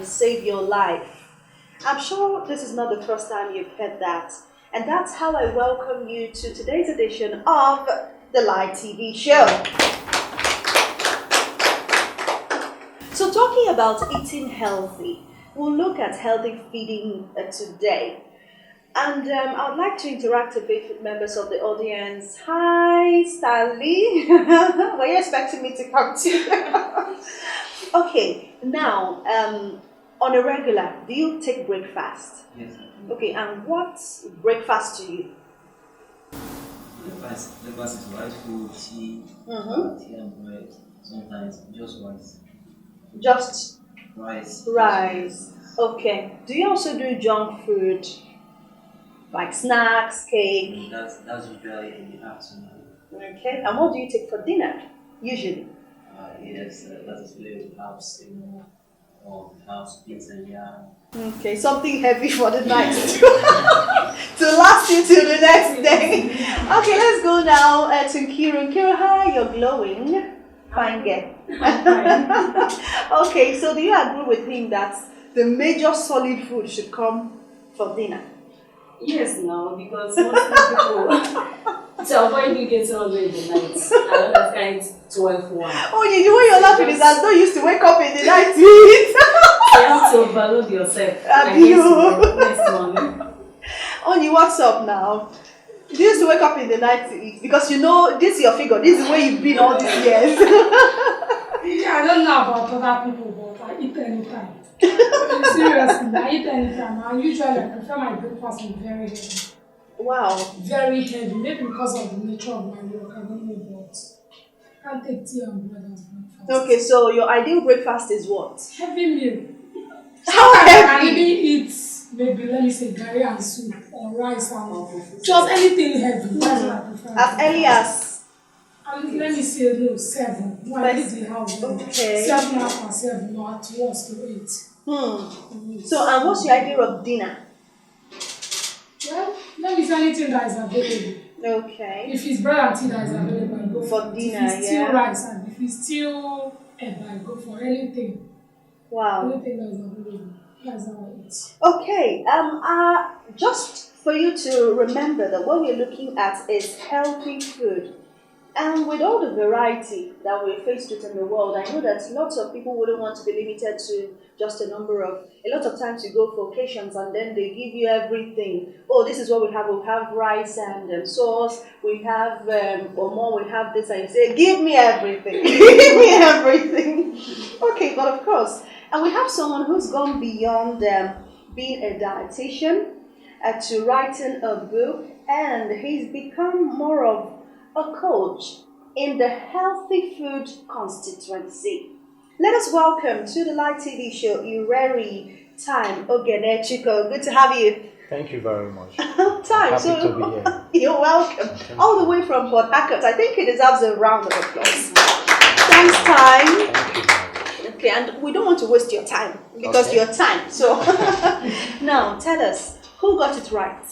can save your life. I'm sure this is not the first time you've heard that. And that's how I welcome you to today's edition of the Live TV show. So talking about eating healthy, we'll look at healthy feeding today. And I would like to interact a bit with members of the audience. Hi, Stanley. Were you expecting me to come to you? Okay, now, on a regular, do you take breakfast? Yes. Okay, and what's breakfast to you? Breakfast is white food, tea, tea and bread. Sometimes just rice. Just Rice. rice. Okay. Do you also do junk food? Like snacks, cake? That's usually in the afternoon. Okay. And what do you take for dinner, usually? Yes, that is where we have steam or have pizza and yam. Okay, something heavy for the night to last you till the next day. Okay, let's go now to Kiru. Kiru, hi, you're glowing. Fine girl. Okay, so do you agree with him that the major solid food should come for dinner? Yes, no, because most people to avoid you getting hungry in the night. I understand 12-1. Oh, the way you're laughing is as though you used to wake up in the night to eat. You have to overload yourself. Next morning. On your WhatsApp now. You used to wake up in the night to eat because you know this is your figure. This is where you've been all these years. Yeah, I don't know about other people, but I eat anytime. Seriously, I eat anytime. I usually prefer my breakfast to be very heavy. Wow. Very heavy. Maybe because of the nature of my work. I don't know, but I can't take tea and bread as breakfast. Okay, so your ideal breakfast is what? Heavy meal. How I heavy? maybe eat, maybe let me say garri and soup or rice and just anything heavy. That's what I prefer. As early as? Let me say no, 7. No, I leave the house. Okay. 7 after 7, or at worst to 8. So, and what's your idea of dinner? Well, let me say anything that is available. Okay. If it's bread and tea that is available, I go For it. dinner, If it's still yeah. rice and if it's still egg, I go for anything. Wow. Anything that is available. That's how I eat. Okay. Just for you to remember that what we're looking at is healthy food. And with all the variety that we're faced with in the world, I know that lots of people wouldn't want to be limited to just a number of, a lot of times you go for occasions and then they give you everything. Oh, this is what we have. We have rice and sauce. We have, or more, we have this. And you say, give me everything. Give me everything. Okay, but of course. And we have someone who's gone beyond being a dietitian to writing a book, and he's become more of a coach in the healthy food constituency. Let us welcome to the live TV show Irerih Time Oghenechuko. Good to have you. Thank you very much. Time. Happy to be here. You're welcome. All the way from Port Harcourt. I think he deserves a round of applause. Thanks, Time. Thank you very much. Okay, and we don't want to waste your time because Okay. your time. So now tell us, who got it right?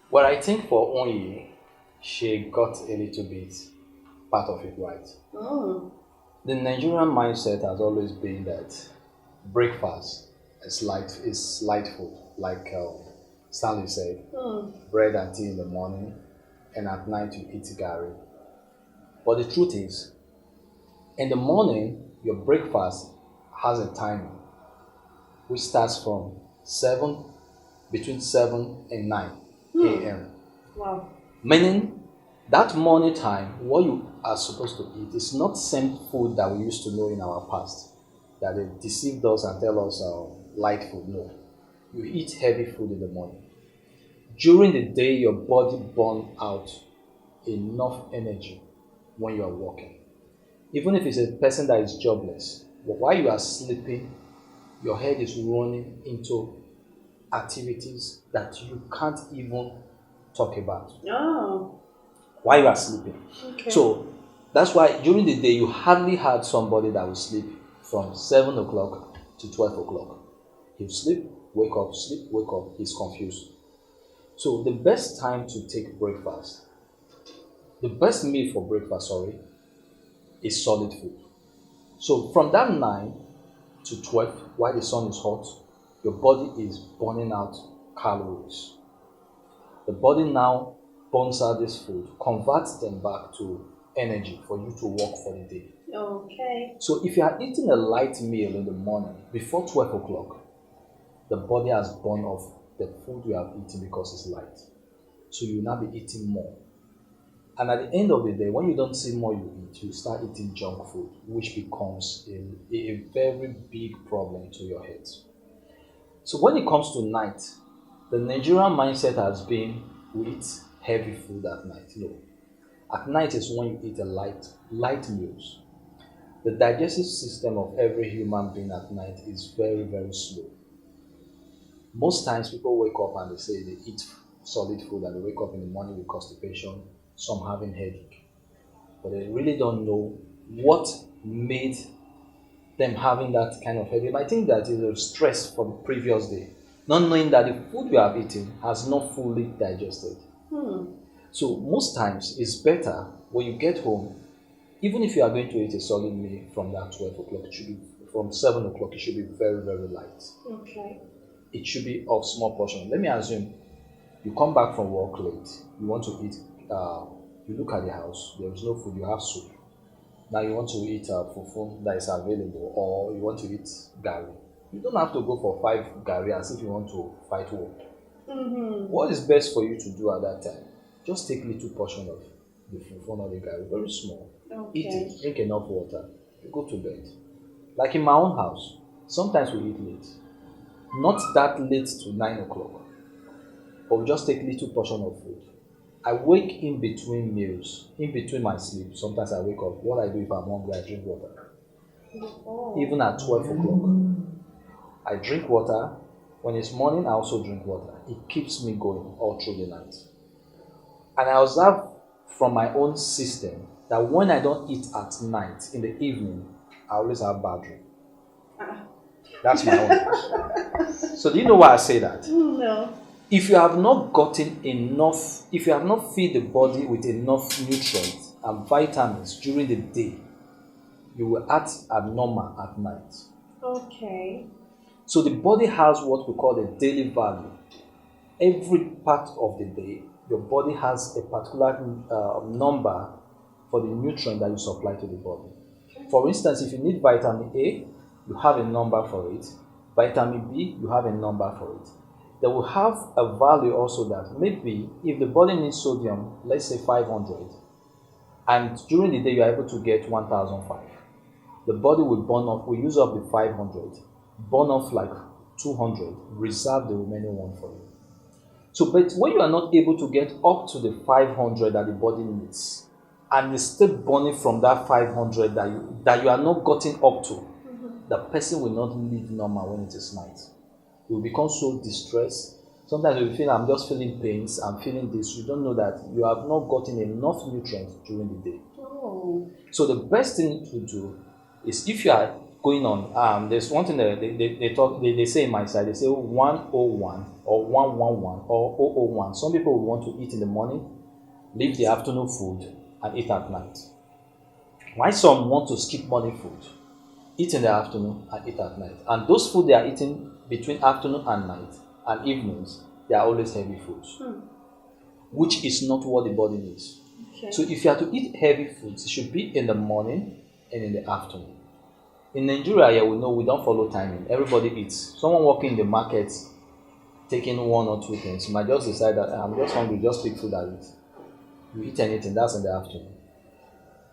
Well, I think for Onyi, she got a little bit part of it right. The Nigerian mindset has always been that breakfast is light food, like Stanley said, bread and tea in the morning, and at night you eat garri. But the truth is, in the morning, your breakfast has a timing, which starts from between 7 and 9 a.m. Wow. Meaning, that morning time, what you are supposed to eat is not same food that we used to know in our past, that they deceived us and tell us light food. No. You eat heavy food in the morning. During the day, your body burns out enough energy when you are working. Even if it's a person that is jobless, but while you are sleeping, your head is running into activities that you can't even talk about while you are sleeping. Okay. So that's why during the day you hardly had somebody that will sleep from 7 o'clock to 12 o'clock. He'll sleep, wake up, sleep, wake up. He's confused. So the best time to take breakfast, the best meal for breakfast, is solid food. So from that 9, to 12 while the sun is hot, your body is burning out calories. The body now burns out this food, converts them back to energy for you to work for the day. Okay. So if you are eating a light meal in the morning before 12 o'clock, the body has burned off the food you have eaten because it's light. So you will now be eating more. And at the end of the day, when you don't see more you eat, you start eating junk food, which becomes a very big problem to your health. So when it comes to night, the Nigerian mindset has been we eat heavy food at night. No. At night is when you eat a light meals. The digestive system of every human being at night is very, very slow. Most times people wake up and they say they eat solid food and they wake up in the morning with constipation, some having headache. But they really don't know what made them having that kind of headache. I think that is a stress from the previous day, not knowing that the food you have eaten has not fully digested. So most times it's better when you get home, even if you are going to eat a solid meal from that 12 o'clock, it should be from 7 o'clock, it should be very, very light. Okay. It should be of small portion. Let me assume you come back from work late, you want to eat, you look at the house, there is no food, you have soup. Now you want to eat fufu that is available, or you want to eat garri. You don't have to go for 5 garri as if you want to fight war. What is best for you to do at that time? Just take little portion of the fufu or the garri, very small. Okay. Eat it, drink enough water, you go to bed. Like in my own house, sometimes we eat late. Not that late to 9 o'clock, but we just take little portion of food. I wake in between meals, in between my sleep. Sometimes I wake up. What I do if I'm hungry, I drink water. Even at 12 o'clock, I drink water. When it's morning, I also drink water. It keeps me going all through the night. And I observe from my own system that when I don't eat at night, in the evening, I always have bad dream. That's my own. So do you know why I say that? No. If you have not gotten enough, if you have not fed the body with enough nutrients and vitamins during the day, you will act abnormal at night. Okay. So the body has what we call the daily value. Every part of the day, your body has a particular number for the nutrient that you supply to the body. For instance, if you need vitamin A, you have a number for it. Vitamin B, you have a number for it. They will have a value also that maybe if the body needs sodium, let's say 500, and during the day you are able to get 1005, the body will burn off, will use up the 500, burn off like 200, reserve the remaining one for you. So, but when you are not able to get up to the 500 that the body needs, and it's still burning from that 500 that you are not gotten up to, the person will not live normal when it is night. You will become so distressed. Sometimes you feel, I'm just feeling pains, I'm feeling this. You don't know that you have not gotten enough nutrients during the day. So the best thing to do is, if you are going on, there's one thing that they say in my side, they say 101 or 111 or 001. Some people will want to eat in the morning, leave the afternoon food, and eat at night. Why some want to skip morning food, eat in the afternoon and eat at night. And those food they are eating between afternoon and night and evenings, they are always heavy foods, which is not what the body needs. Okay. So if you are to eat heavy foods, it should be in the morning and in the afternoon. In Nigeria, yeah, we know we don't follow timing. Everybody eats. Someone walking in the market, taking 1 or 2 things, you might just decide that I'm just hungry, just pick food and eat. You eat anything, that's in the afternoon.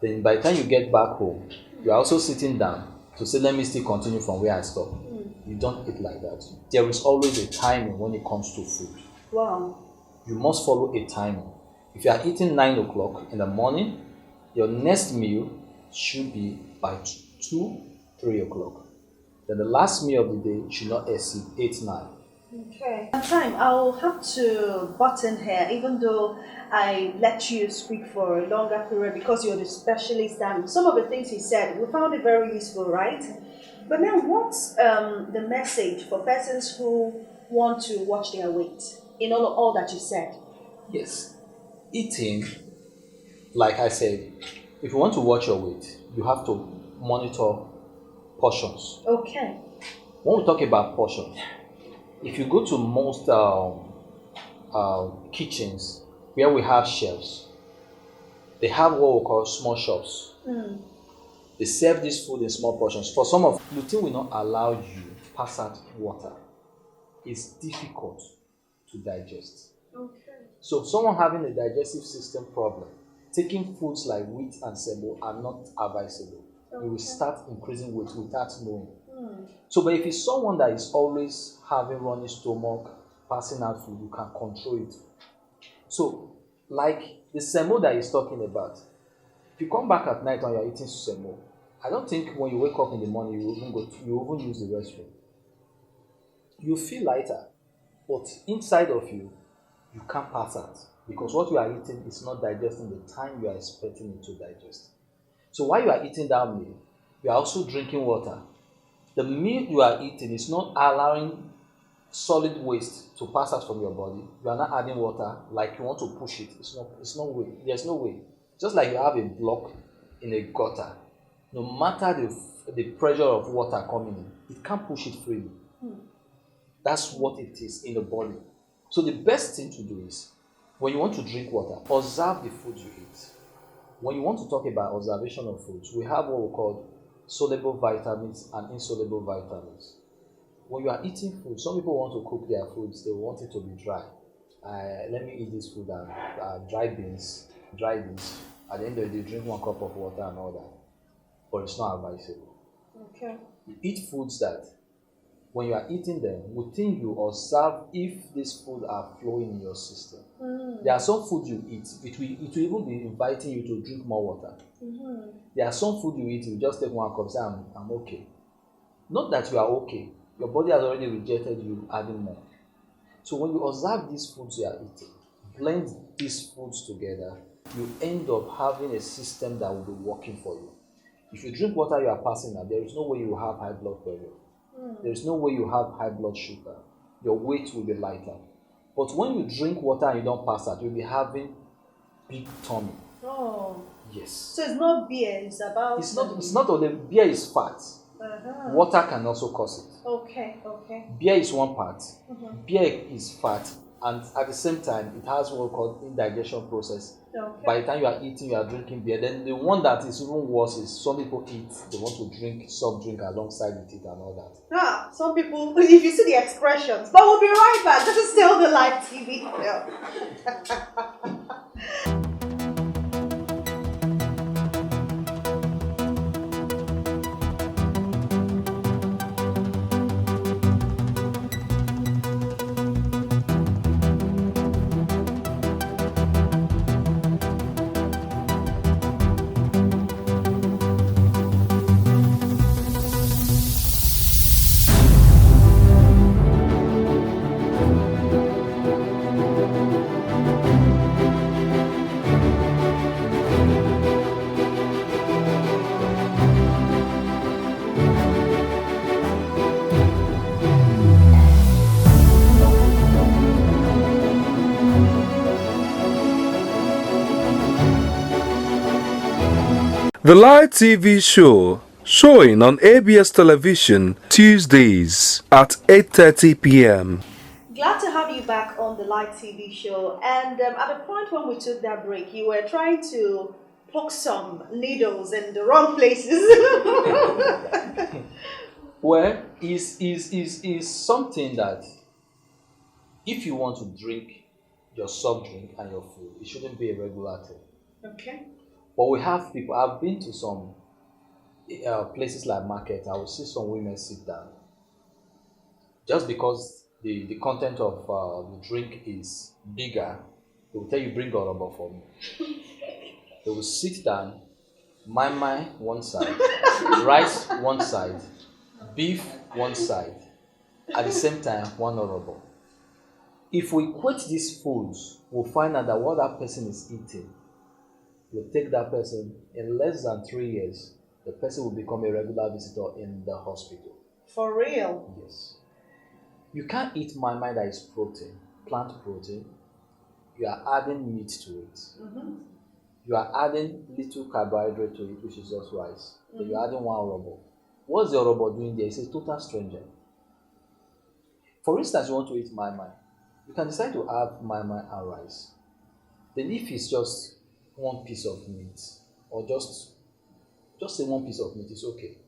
Then by the time you get back home, you are also sitting down to say, let me still continue from where I stopped. You don't eat like that. There is always a timing when it comes to food. Wow. You must follow a timing. If you are eating 9 o'clock in the morning, your next meal should be by 2, 3 o'clock. Then the last meal of the day should not exceed 8, 9. Okay. Time, I'll have to button here, even though I let you speak for a longer period because you're the specialist, and some of the things you said, we found it very useful, right? But now, what's the message for persons who want to watch their weight in all that you said? Yes. Eating, like I said, if you want to watch your weight, you have to monitor portions. Okay. When we talk about portions, if you go to most kitchens where we have shelves, they have what we call small shops. They serve this food in small portions. For some of gluten will not allow you to pass out water. It's difficult to digest. Okay. So someone having a digestive system problem, taking foods like wheat and semo are not advisable. You will start increasing weight without knowing. So, but if it's someone that is always having running stomach, passing out food, you can control it. So, like the semo that he's talking about, if you come back at night and you're eating semo, I don't think when you wake up in the morning you even use the restroom. You feel lighter, but inside of you, you can't pass out because what you are eating is not digesting the time you are expecting it to digest. So while you are eating that meal, you are also drinking water. The meal you are eating is not allowing solid waste to pass out from your body. You are not adding water like you want to push it. It's no way. There's no way. Just like you have a block in a gutter, no matter the pressure of water coming in, it can't push it freely. That's what it is in the body. So the best thing to do is, when you want to drink water, observe the food you eat. When you want to talk about observation of foods, we have what we call soluble vitamins and insoluble vitamins. When you are eating food, some people want to cook their foods, they want it to be dry. Let me eat this food and dry beans. At the end of the day, drink 1 cup of water and all that. But it's not advisable. Okay. You eat foods that, when you are eating them, within you observe if these foods are flowing in your system. There are some food you eat, it will even be inviting you to drink more water. There are some food you eat, you just take 1 cup, say I'm okay. Not that you are okay, your body has already rejected you adding more. So when you observe these foods you are eating, blend these foods together, you end up having a system that will be working for you. If you drink water you are passing out, there is no way you will have high blood pressure. There is no way you have high blood sugar. Your weight will be lighter. But when you drink water and you don't pass out, you'll be having big tummy. Oh. Yes. So it's not beer, it's about... It's not only beer is fat. Water can also cause it. Okay. Beer is one part. Beer is fat, and at the same time, it has what we call indigestion process. Okay. By the time you are eating, you are drinking beer. Then the one that is even worse is some people eat, they want to drink soft drink alongside with it and all that. Some people, if you see the expressions. But we'll be right back. This is still the live TV show. The live TV show showing on ABS television Tuesdays at 8:30 p.m. Glad to have you back on the live TV show. And at the point when we took that break, you were trying to poke some needles in the wrong places. Well, is something that if you want to drink your soft drink and your food, it shouldn't be a regular thing. Okay. But we have people, I've been to some places like market, I will see some women sit down. Just because the content of the drink is bigger, they will tell you, bring a rubber for me. They will sit down, my one side, rice one side, beef one side, at the same time, one rubber. If we equate these foods, we'll find out that what that person is eating will take that person, in less than 3 years, the person will become a regular visitor in the hospital. For real? Yes. You can't eat my that is protein, plant protein. You are adding meat to it. You are adding little carbohydrate to it, which is just rice. Then you're adding one rubber. What's the Orobo doing there? He's a total stranger. For instance, you want to eat mai mai. You can decide to have mai mai and rice. Then if it's just one piece of meat, or just say one piece of meat is okay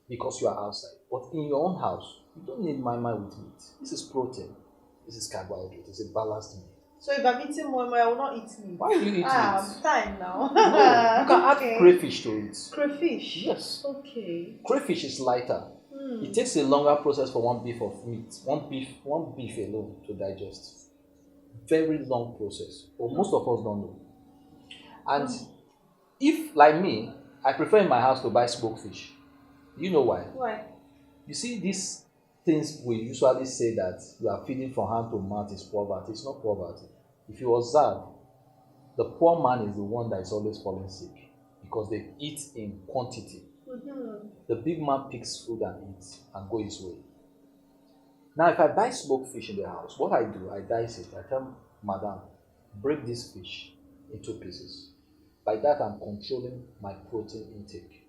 because you are outside. But in your own house, you don't need mai mai with meat. This is protein. This is carbohydrate. It's a balanced meal. So if I'm eating moi moi, I will not eat meat. Why will you eat meat? Time now. No, you can Okay. add crayfish to it. Crayfish. Yes. Okay. Crayfish is lighter. It takes a longer process for one beef of meat, one beef alone to digest. Very long process. But most of us don't know. And if, like me, I prefer in my house to buy smoked fish. You know why? Why? You see, these things we usually say that you are feeding from hand to mouth is poverty. It's not poverty. If you observe, the poor man is the one that is always falling sick because they eat in quantity. The big man picks food and eats and go his way. Now, if I buy smoked fish in the house, what I do, I dice it. I tell Madam, break this fish into pieces. By that, I'm controlling my protein intake.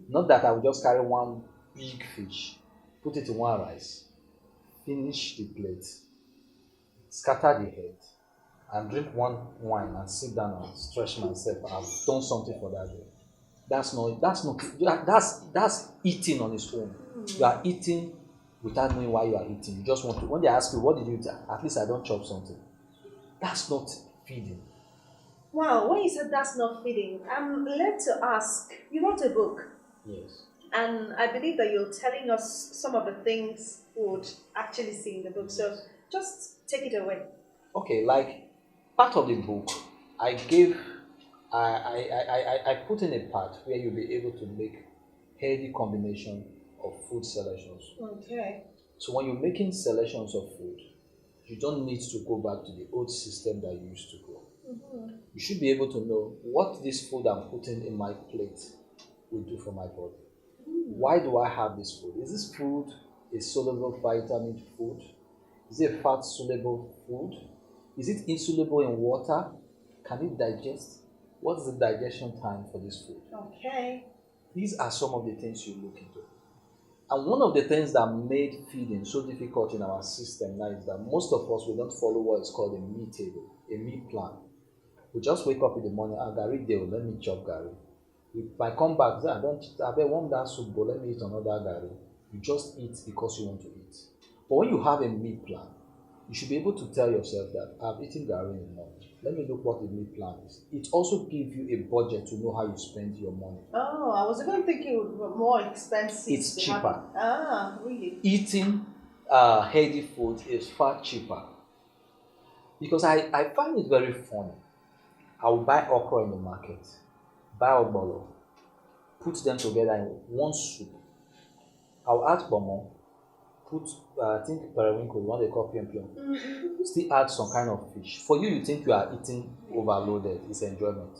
Not that I will just carry one big fish, put it in one rice, finish the plate, scatter the head, and drink one wine and sit down and stretch myself. I've done something for that day. That's eating on its own. You are eating without knowing why you are eating. You just want to. When they ask you, what did you eat? At least I don't chop something. That's not feeding. Wow, when you said that's not feeding, I'm led to ask, you wrote a book. Yes. And I believe that you're telling us some of the things we would actually see in the book. So just take it away. Okay, like part of the book, I put in a part where you'll be able to make healthy combination of food selections. Okay. So when you're making selections of food, you don't need to go back to the old system that you used to go. You should be able to know what this food I'm putting in my plate will do for my body. Why do I have this food? Is this food a soluble vitamin food? Is it a fat soluble food? Is it insoluble in water? Can it digest? What is the digestion time for this food? Okay. These are some of the things you look into. And one of the things that made feeding so difficult in our system now is that most of us, we don't follow what is called a meal table, a meal plan. We just wake up in the morning, garri day, let me chop garri. If I come back, I bet want that soup, but let me eat another garri. You just eat because you want to eat. But when you have a meal plan, you should be able to tell yourself that I've eaten garri in the morning. Let me look what the meal plan is. It also gives you a budget to know how you spend your money. Oh, I was even thinking it would be more expensive. It's cheaper. Really? Eating healthy food is far cheaper. Because I find it very funny. I will buy okra in the market, buy ogbolo, put them together in one soup. I'll add pomo, put I think periwinkle, what they call pium pium. Still add some kind of fish. For you, you think you are eating overloaded. It's enjoyment.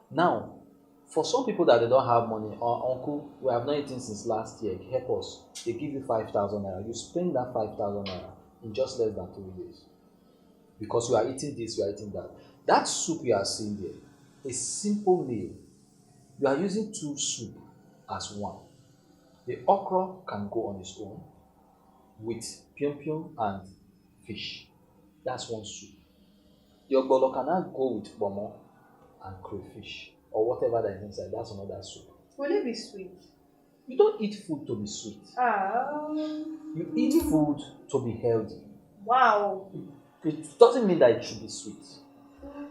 Now, for some people that they don't have money, or uncle, we have not eaten since last year, help us. They give you 5,000 naira. You spend that 5,000 naira in just less than 3 days. Because you are eating this, you are eating that. That soup you are seeing there, a simple meal. You are using 2 soup as one. The okra can go on its own with pium pium and fish. That's one soup. The ogbolo cannot go with pomo and crayfish or whatever that is inside. That's another soup. Will it be sweet? You don't eat food to be sweet. You eat food to be healthy. Wow. It doesn't mean that it should be sweet.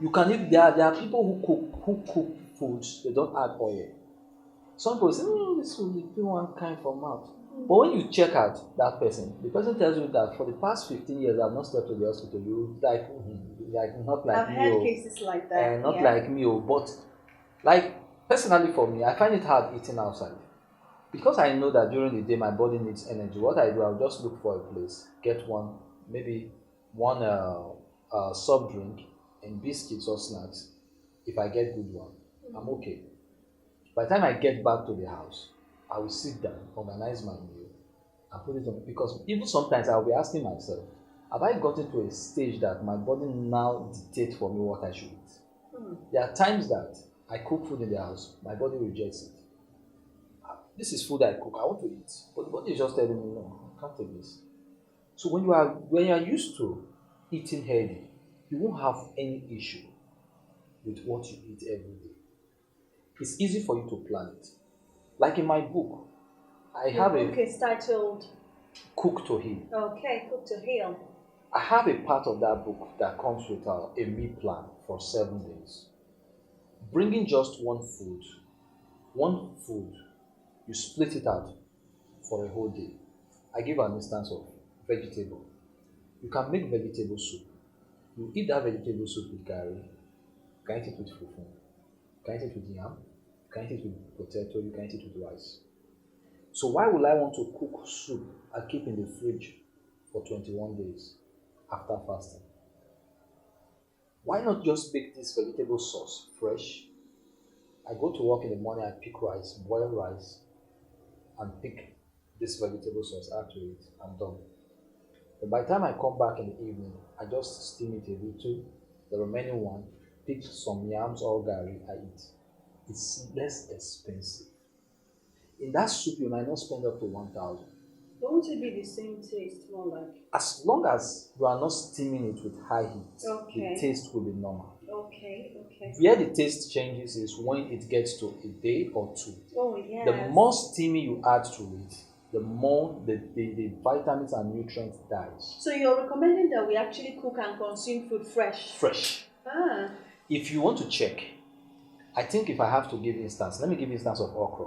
You can eat. There are people who cook foods. They don't add oil. Some people say, this will be one kind for mouth. But when you check out that person, the person tells you that for the past 15 years I've not slept to the hospital. You like not like I've me. had cases like that. Not like me, but like personally for me, I find it hard eating outside. Because I know that during the day my body needs energy. What I do, I'll just look for a place, get one, maybe one soft drink and biscuits or snacks. If I get good one, I'm okay. By the time I get back to the house, I will sit down, organize my meal, and put it on. Because even sometimes I'll be asking myself, have I gotten to a stage that my body now dictates for me what I should eat? There are times that I cook food in the house, my body rejects it. this is food I cook, I want to eat. But the body is just telling me, no, I can't take this. So when you are used to eating healthy, you won't have any issue with what you eat every day. It's easy for you to plan it. Like in my book, I Your have book a is titled, cook to heal. okay, Cook to Heal. I have a part of that book that comes with a meal plan for 7 days. Bringing just one food, you split it out for a whole day. I give an instance of vegetable. You can make vegetable soup. You eat that vegetable soup with garri, you can eat it with fufu, you can eat it with yam, you can eat it with potato, you can eat it with rice. So why would I want to cook soup and keep in the fridge for 21 days after fasting? Why not just make this vegetable sauce fresh? I go to work in the morning, I pick rice, boil rice, and pick this vegetable sauce, add to it, I'm done. But by the time I come back in the evening, I just steam it a little, the remaining one, pick some yams or garri, I eat. It's less expensive. In that soup, you might not spend up to 1,000. Won't it be the same taste, more like? As long as you are not steaming it with high heat, Okay. the taste will be normal. Okay, okay. Where the taste changes is when it gets to a day or two. Oh, yes. The more steaming you add to it, the more the vitamins and nutrients dies. So you're recommending that we actually cook and consume food fresh? Fresh. Ah, If you want to check, I think if I have to give instance, let me give instance of okra.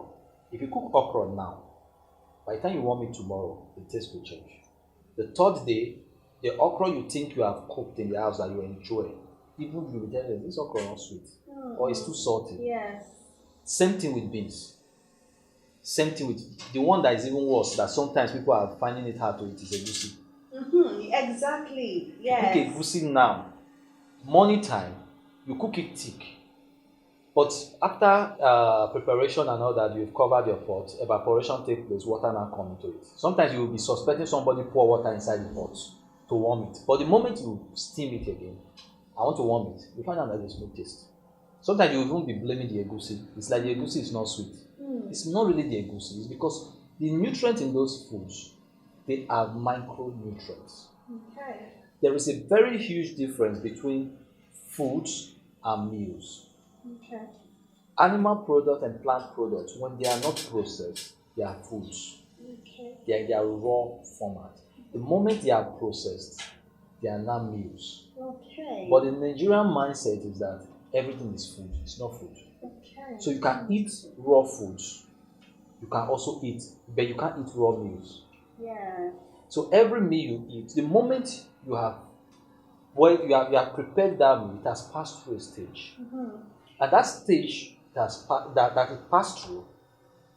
If you cook okra now, by the time you want me tomorrow, the taste will change. The third day, the okra you think you have cooked in the house that you enjoy, even you will tell them this okra is not sweet or it's too salty. yes. Same thing with beans. Same thing with the one that is even worse, that sometimes people are finding it hard to eat, is egusi. Exactly, yes. Cook egusi now, morning time, you cook it thick. But after preparation and all that, you've covered your pot, evaporation takes place, water now comes into it. Sometimes you will be suspecting somebody pour water inside the pot to warm it. But the moment you steam it again, I want to warm it, you find out that there's no taste. Sometimes you will even be blaming the egusi. It's like the egusi is not sweet. It's not really the egusi. It's because the nutrients in those foods, they are micronutrients. Okay. There is a very huge difference between foods and meals. Okay. Animal products and plant products, when they are not processed, they are foods. Okay. They are in their raw format. The moment they are processed, they are now meals. Okay. But the Nigerian mindset is that everything is food. It's not food. Okay. So you can eat raw foods. You can also eat, but you can't eat raw meals. Yeah. So every meal you eat, the moment you have you have prepared that meal, it has passed through a stage. And that stage that it passed through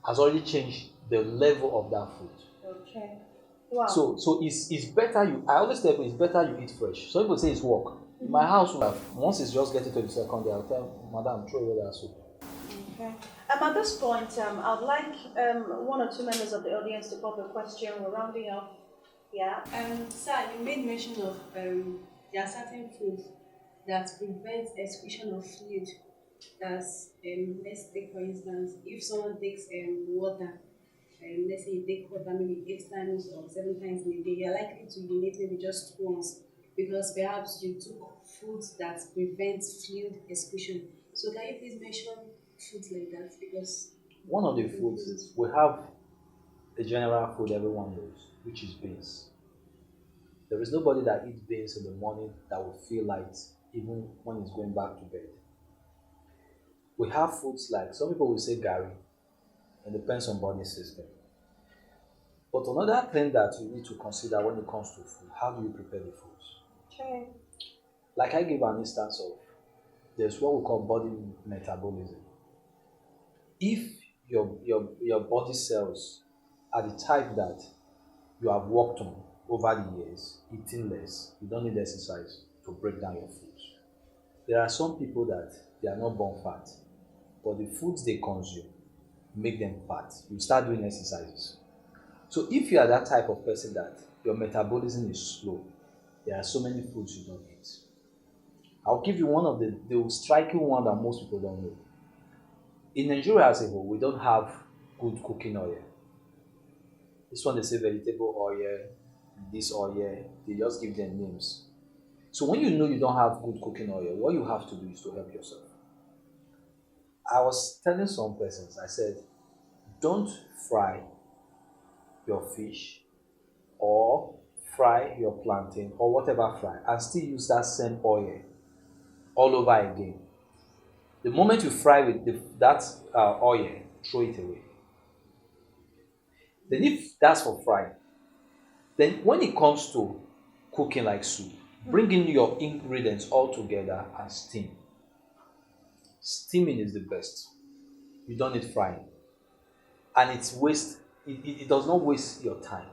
has already changed the level of that food. Okay. Wow. So it's better I always tell people it's better you eat fresh. Some people say it's work. In my house, once it's just getting to the second day, I'll tell Madam, throw away that soup. Okay. At this point, I'd like one or two members of the audience to pop a question. We're rounding up. Yeah. Sir, you made mention of there are certain foods that prevent excretion of fluid. That's let's take for instance, if someone takes water, let's say you take water maybe 8 times or 7 times in a day, you're likely to urinate maybe just once because perhaps you took foods that prevent fluid excretion. So can you please mention foods like that? Because one of the foods is we have a general food everyone knows, which is beans. There is nobody that eats beans in the morning that will feel light even when he's going back to bed. We have foods like, some people will say garri, it depends on body system. But another thing that you need to consider when it comes to food, how do you prepare the foods? Okay. Like I give an instance of, there's what we call body metabolism. If your body cells are the type that you have worked on over the years, eating less, you don't need exercise to break down your foods. There are some people that they are not born fat, but the foods they consume make them fat. You start doing exercises. So if you are that type of person that your metabolism is slow, there are so many foods you don't eat. I'll give you one of the striking one that most people don't know. In Nigeria as a whole, we don't have good cooking oil. This one they say vegetable oil, this oil, they just give them names. So when you know you don't have good cooking oil, what you have to do is to help yourself. I was telling some persons, I said, don't fry your fish or fry your plantain or whatever fry and still use that same oil all over again. The moment you fry with that oil, throw it away. Then if that's for frying, then when it comes to cooking like soup, bring in your ingredients all together and steam. Steaming is the best. You don't need frying. And it does not waste your time.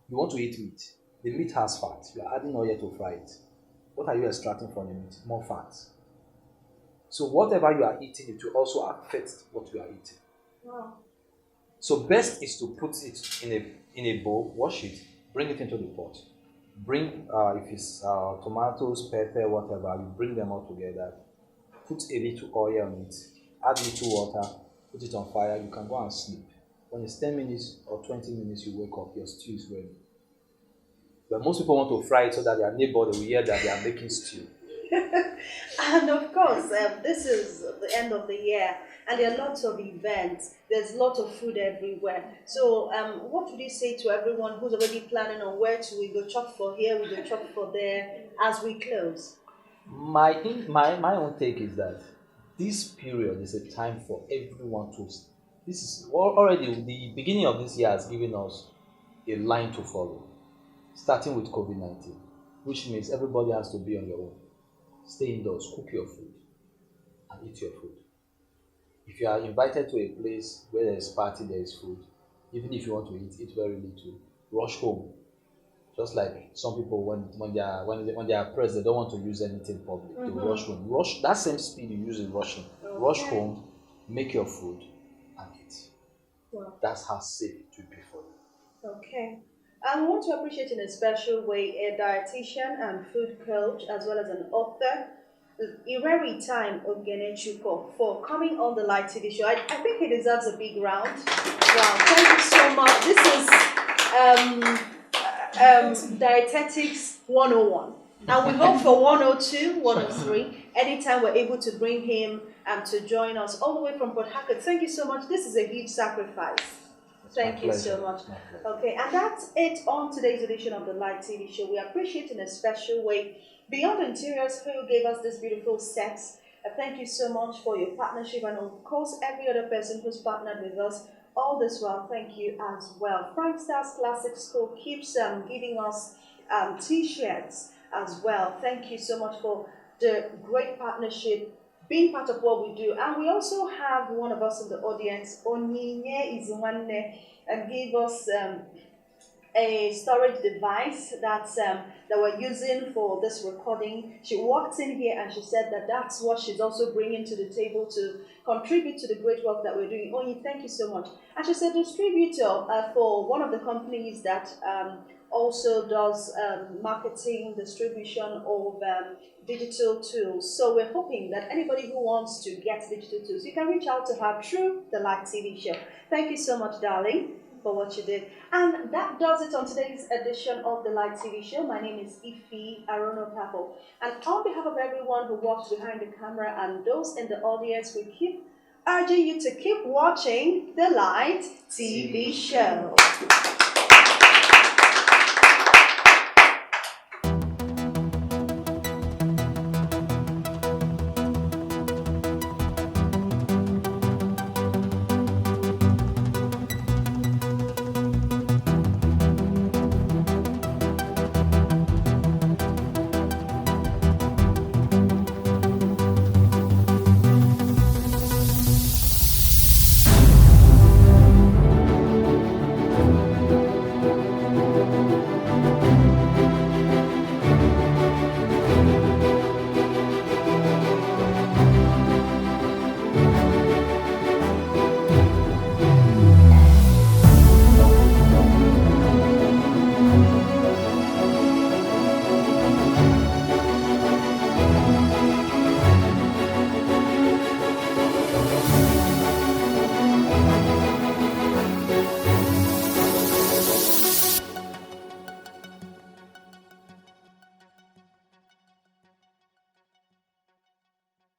You want to eat meat. The meat has fat. You are adding oil to fry it. What are you extracting from the meat? More fat. So whatever you are eating, it will also affect what you are eating. Wow. So best is to put it in a bowl, wash it, bring it into the pot. Bring, if it's tomatoes, pepper, whatever, you bring them all together. Put a little oil on it, add little water, put it on fire, you can go and sleep. When it's 10 minutes or 20 minutes, you wake up, your stew is ready. But most people want to fry it so that their neighbor will hear that they are making stew. And of course, this is the end of the year, and there are lots of events. There's lots of food everywhere. So, what would you say to everyone who's already planning on where to we go chop for here, we go chop for there, as we close? My own take is that this period is a time for everyone to. This is already the beginning of this year has given us a line to follow, starting with COVID-19, which means everybody has to be on your own. Stay indoors, cook your food, and eat your food. If you are invited to a place where there is party, there is food, even if you want to eat very little, rush home. Just like some people, when they are pressed, they don't want to use anything public. They rush home. Rush that same speed you use in rushing. Okay. Rush home, make your food, and eat. Wow. That's how safe it will be for you. Okay. I want to appreciate in a special way a dietitian and food coach, as well as an author, Irerih Time Oghenechuko, for coming on the Light TV show. I think he deserves a big round. Wow, thank you so much. This is Dietetics 101. And we hope for 102, 103, anytime we're able to bring him to join us all the way from Port Harcourt. Thank you so much. This is a huge sacrifice. Thank you so much. Okay, and that's it on today's edition of the Light TV show. We appreciate in a special way Beyond Interiors, who gave us this beautiful set. Thank you so much for your partnership, and of course every other person who's partnered with us all this while. Thank you as well. Frank Stars Classic School keeps giving us t-shirts as well. Thank you so much for the great partnership, being part of what we do. And we also have one of us in the audience, Onyinye Izuwanne, and gave us a storage device that we're using for this recording. She walked in here and she said that that's what she's also bringing to the table to contribute to the great work that we're doing. Onyi, thank you so much. And she's a distributor for one of the companies that also does marketing, distribution of digital tools. So we're hoping that anybody who wants to get digital tools, you can reach out to her through the Light TV show. Thank you so much, darling, for what you did. And that does it on today's edition of the Light TV show. My name is Ife Aronokapo. And on behalf of everyone who walks behind the camera and those in the audience, we keep urging you to keep watching the Light TV show.